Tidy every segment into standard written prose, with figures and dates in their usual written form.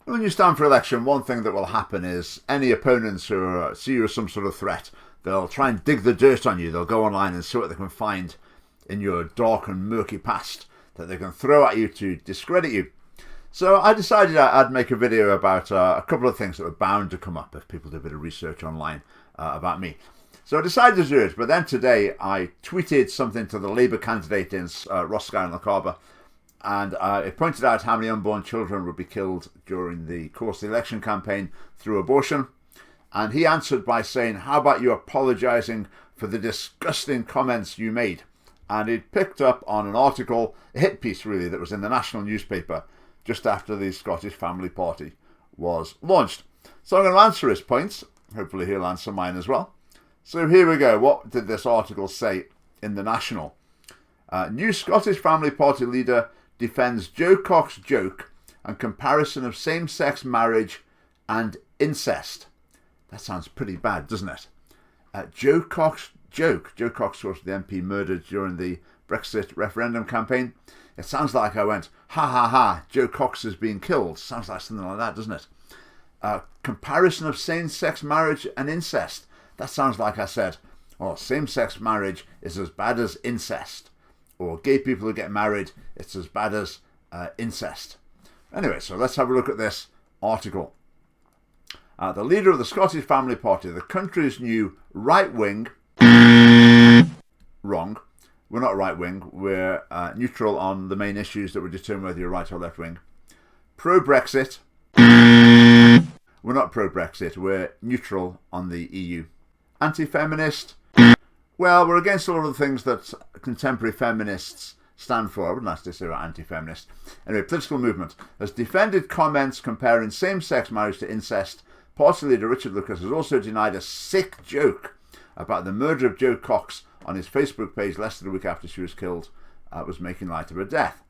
When you stand for election, one thing that will happen is any opponents who see you as some sort of threat, they'll try and dig the dirt on you. They'll go online and see what they can find in your dark and murky past that they can throw at you to discredit you. So I decided I'd make a video about a couple of things that were bound to come up if people did a bit of research online about me. So I decided to do it, but then today I tweeted something to the Labour candidate in Roscommon, and it pointed out how many unborn children would be killed during the course of the election campaign through abortion. And he answered by saying, how about you apologising for the disgusting comments you made? And it picked up on an article, a hit piece really, that was in the national newspaper just after the Scottish Family Party was launched. So I'm going to answer his points. Hopefully he'll answer mine as well. So here we go. What did this article say in the National? New Scottish Family Party leader defends Jo Cox joke and comparison of same-sex marriage and incest. That sounds pretty bad, doesn't it? Jo Cox joke. Jo Cox was the MP murdered during the Brexit referendum campaign. It sounds like I went, ha ha ha, Jo Cox is being killed. Sounds like something like that, doesn't it? Comparison of same-sex marriage and incest. That sounds like I said, oh, same-sex marriage is as bad as incest. Or gay people who get married, it's as bad as incest. Anyway, so let's have a look at this article. The leader of the Scottish Family Party, the country's new right-wing... Wrong. We're not right-wing. We're neutral on the main issues that would determine whether you're right or left-wing. Pro-Brexit. We're not pro-Brexit. We're neutral on the EU. Anti-feminist. Well, we're against a lot of the things that contemporary feminists stand for. I wouldn't actually say about anti-feminist. Anyway, political movement has defended comments comparing same-sex marriage to incest. Party leader Richard Lucas has also denied a sick joke about the murder of Jo Cox on his Facebook page less than a week after she was killed, was making light of her death.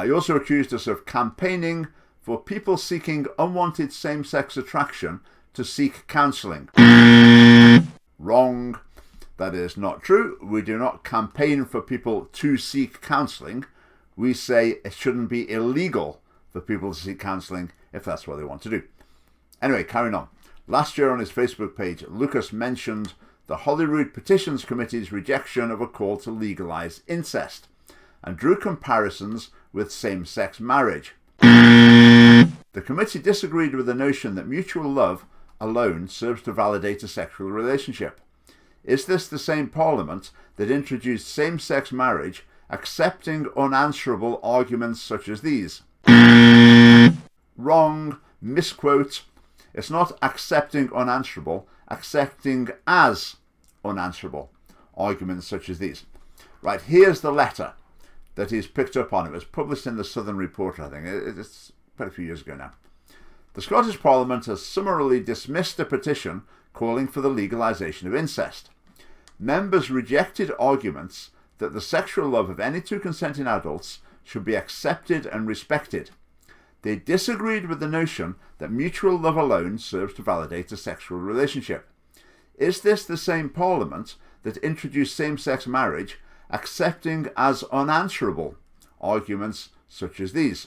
He also accused us of campaigning for people seeking unwanted same-sex attraction to seek counselling. Wrong. That is not true. We do not campaign for people to seek counselling. We say it shouldn't be illegal for people to seek counselling if that's what they want to do. Anyway, carrying on. Last year on his Facebook page, Lucas mentioned the Holyrood Petitions Committee's rejection of a call to legalise incest and drew comparisons with same-sex marriage. The committee disagreed with the notion that mutual love alone serves to validate a sexual relationship. Is this the same Parliament that introduced same-sex marriage, accepting unanswerable arguments such as these? Wrong. Misquote. It's not accepting unanswerable, accepting as unanswerable arguments such as these. Right, here's the letter that he's picked up on. It was published in the Southern Reporter, I think. It's quite a few years ago now. The Scottish Parliament has summarily dismissed a petition calling for the legalisation of incest. Members rejected arguments that the sexual love of any two consenting adults should be accepted and respected. They disagreed with the notion that mutual love alone serves to validate a sexual relationship. Is this the same Parliament that introduced same-sex marriage, accepting as unanswerable arguments such as these?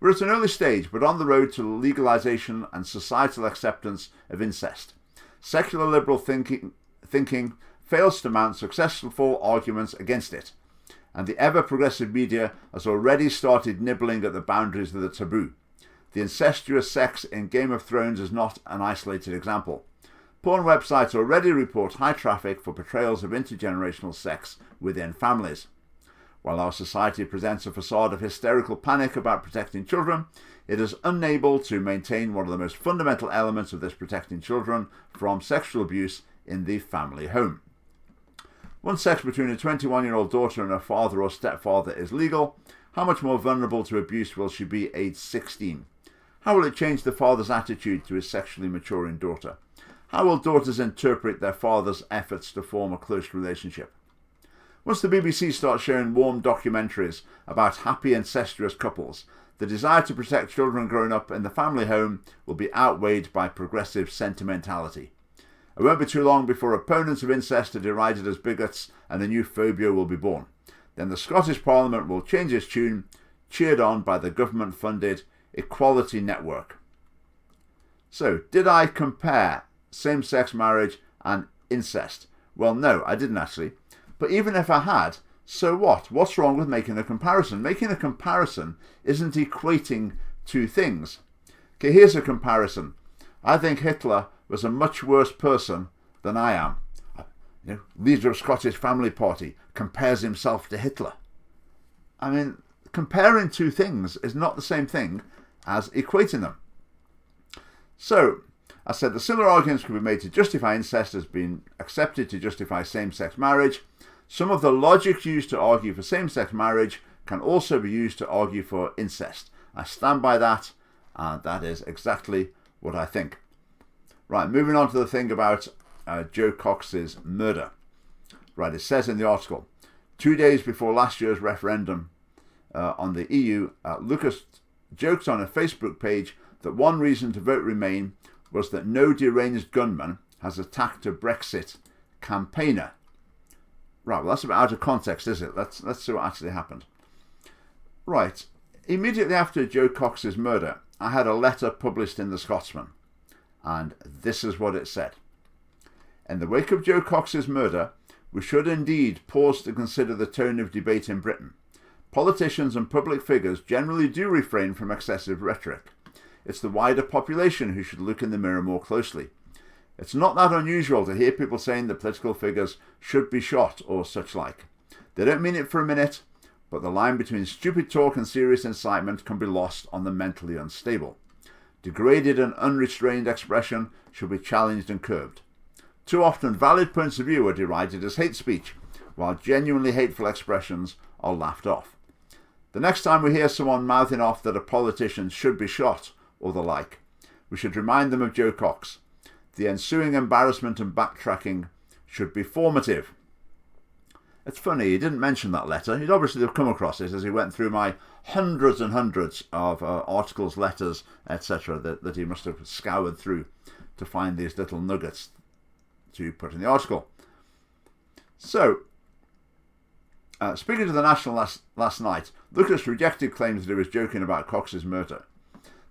We're at an early stage, but on the road to legalisation and societal acceptance of incest. Secular liberal thinking fails to mount successful arguments against it, and the ever-progressive media has already started nibbling at the boundaries of the taboo. The incestuous sex in Game of Thrones is not an isolated example. Porn websites already report high traffic for portrayals of intergenerational sex within families. While our society presents a facade of hysterical panic about protecting children, it is unable to maintain one of the most fundamental elements of this protecting children from sexual abuse in the family home. Once sex between a 21-year-old daughter and her father or stepfather is legal, how much more vulnerable to abuse will she be aged 16? How will it change the father's attitude to his sexually maturing daughter? How will daughters interpret their father's efforts to form a close relationship? Once the BBC starts showing warm documentaries about happy incestuous couples, the desire to protect children growing up in the family home will be outweighed by progressive sentimentality. It won't be too long before opponents of incest are derided as bigots and a new phobia will be born. Then the Scottish Parliament will change its tune, cheered on by the government-funded Equality Network. So, did I compare same-sex marriage and incest? Well, no, I didn't actually. But even if I had, so what? What's wrong with making a comparison? Making a comparison isn't equating two things. Okay, here's a comparison. I think Hitler was a much worse person than I am. Leader of Scottish Family Party compares himself to Hitler. I mean, comparing two things is not the same thing as equating them. So, I said the similar arguments can be made to justify incest as being accepted to justify same-sex marriage. Some of the logic used to argue for same-sex marriage can also be used to argue for incest. I stand by that, and that is exactly what I think. Right, moving on to the thing about Jo Cox's murder. Right, it says in the article, 2 days before last year's referendum on the EU, Lucas joked on a Facebook page that one reason to vote Remain was that no deranged gunman has attacked a Brexit campaigner. Right, well that's a bit out of context, is it? Let's see what actually happened. Right, immediately after Jo Cox's murder, I had a letter published in the Scotsman, and this is what it said. In the wake of Jo Cox's murder, we should indeed pause to consider the tone of debate in Britain. Politicians and public figures generally do refrain from excessive rhetoric. It's the wider population who should look in the mirror more closely. It's not that unusual to hear people saying that political figures should be shot or such like. They don't mean it for a minute, but the line between stupid talk and serious incitement can be lost on the mentally unstable. Degraded and unrestrained expression should be challenged and curbed. Too often valid points of view are derided as hate speech, while genuinely hateful expressions are laughed off. The next time we hear someone mouthing off that a politician should be shot or the like, we should remind them of Jo Cox. The ensuing embarrassment and backtracking should be formative. It's funny, he didn't mention that letter. He'd obviously have come across it as he went through my hundreds and hundreds of articles, letters, etc. that he must have scoured through to find these little nuggets to put in the article. So, speaking to the National last night, Lucas rejected claims that he was joking about Cox's murder.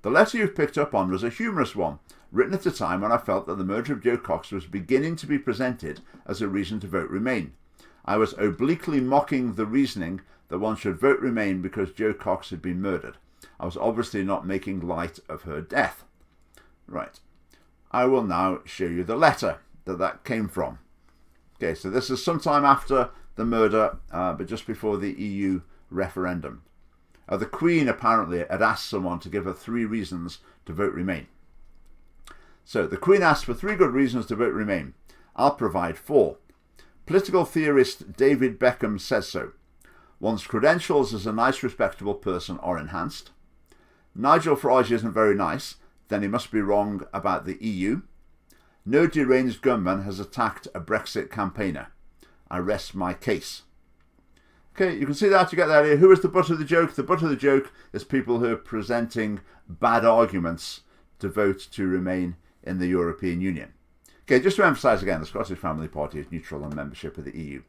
The letter you've picked up on was a humorous one, written at a time when I felt that the murder of Jo Cox was beginning to be presented as a reason to vote Remain. I was obliquely mocking the reasoning that one should vote Remain because Jo Cox had been murdered. I was obviously not making light of her death. Right. I will now show you the letter that came from. Okay, so this is sometime after the murder, but just before the EU referendum. The Queen apparently had asked someone to give her 3 reasons to vote Remain. So the Queen asked for 3 good reasons to vote Remain. I'll provide 4. Political theorist David Beckham says so. One's credentials as a nice, respectable person are enhanced. Nigel Farage isn't very nice, then he must be wrong about the EU. No deranged gunman has attacked a Brexit campaigner. I rest my case. Okay, you can see that, you get the idea. Who is the butt of the joke? The butt of the joke is people who are presenting bad arguments to vote to remain in the European Union. Okay, just to emphasise again, the Scottish Family Party is neutral on membership of the EU,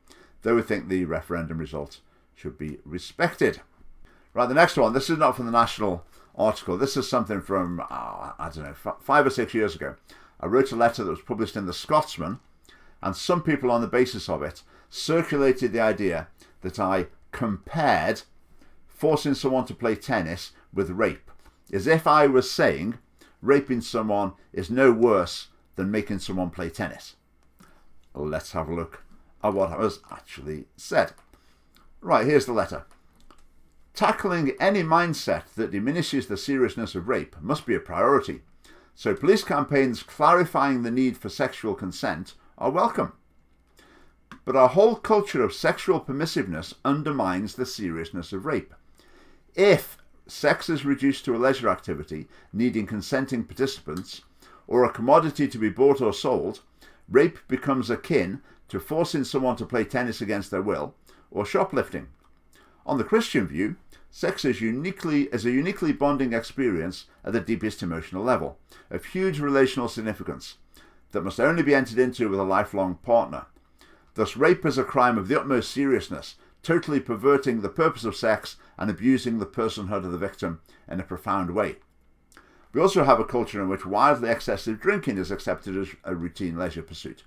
though we think the referendum result should be respected. Right, the next one, this is not from the National article. This is something from, I don't know, 5 or 6 years ago. I wrote a letter that was published in the Scotsman, and some people on the basis of it circulated the idea that I compared forcing someone to play tennis with rape, as if I was saying raping someone is no worse than making someone play tennis. Let's have a look at what was actually said. Right, here's the letter. Tackling any mindset that diminishes the seriousness of rape must be a priority, so police campaigns clarifying the need for sexual consent are welcome. But our whole culture of sexual permissiveness undermines the seriousness of rape. If sex is reduced to a leisure activity needing consenting participants, or a commodity to be bought or sold, rape becomes akin to forcing someone to play tennis against their will, or shoplifting. On the Christian view, sex is a uniquely bonding experience at the deepest emotional level, of huge relational significance, that must only be entered into with a lifelong partner. Thus, rape is a crime of the utmost seriousness, totally perverting the purpose of sex and abusing the personhood of the victim in a profound way. We also have a culture in which wildly excessive drinking is accepted as a routine leisure pursuit,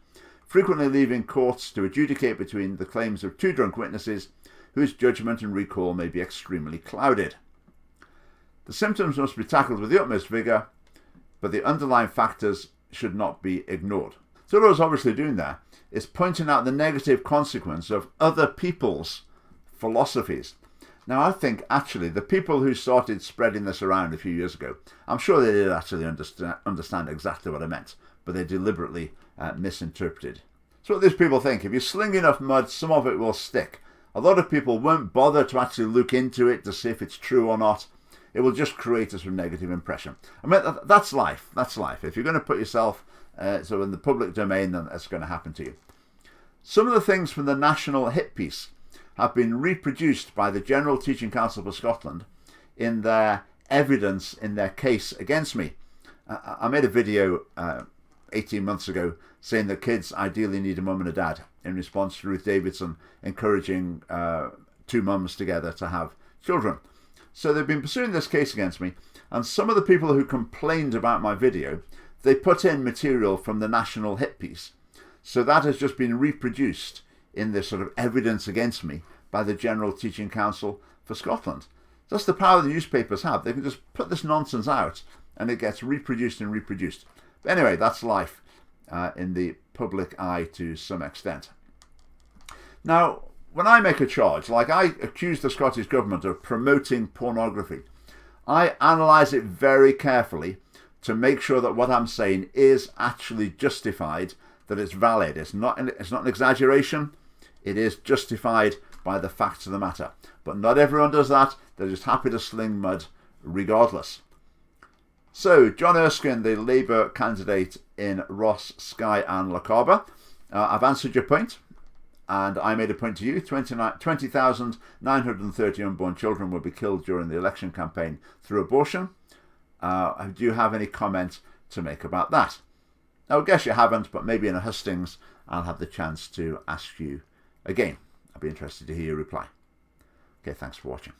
frequently leaving courts to adjudicate between the claims of two drunk witnesses whose judgment and recall may be extremely clouded. The symptoms must be tackled with the utmost vigour, but the underlying factors should not be ignored. So what I was obviously doing there is pointing out the negative consequence of other people's philosophies. Now, I think actually the people who started spreading this around a few years ago, I'm sure they did actually understand exactly what I meant, but they deliberately misinterpreted. So what these people think, if you sling enough mud, some of it will stick. A lot of people won't bother to actually look into it to see if it's true or not. It will just create a sort of negative impression. I mean, that's life. That's life. If you're going to put yourself so in the public domain, then that's going to happen to you. Some of the things from the national hit piece have been reproduced by the General Teaching Council for Scotland in their evidence in their case against me. I made a video 18 months ago saying that kids ideally need a mum and a dad in response to Ruth Davidson encouraging two mums together to have children. So they've been pursuing this case against me, and some of the people who complained about my video, they put in material from the national hit piece. So that has just been reproduced in this sort of evidence against me by the General Teaching Council for Scotland. That's the power the newspapers have. They can just put this nonsense out and it gets reproduced and reproduced. But anyway, that's life in the public eye to some extent. Now, when I make a charge, like I accuse the Scottish Government of promoting pornography, I analyse it very carefully to make sure that what I'm saying is actually justified, that it's valid. It's not an exaggeration. It is justified by the facts of the matter. But not everyone does that. They're just happy to sling mud regardless. So, John Erskine, the Labour candidate in Ross, Skye and Lochaber, I've answered your point. And I made a point to you, 20,930 unborn children will be killed during the election campaign through abortion. Do you have any comment to make about that? I guess you haven't, but maybe in a hustings I'll have the chance to ask you again. I'd be interested to hear your reply. Okay, thanks for watching.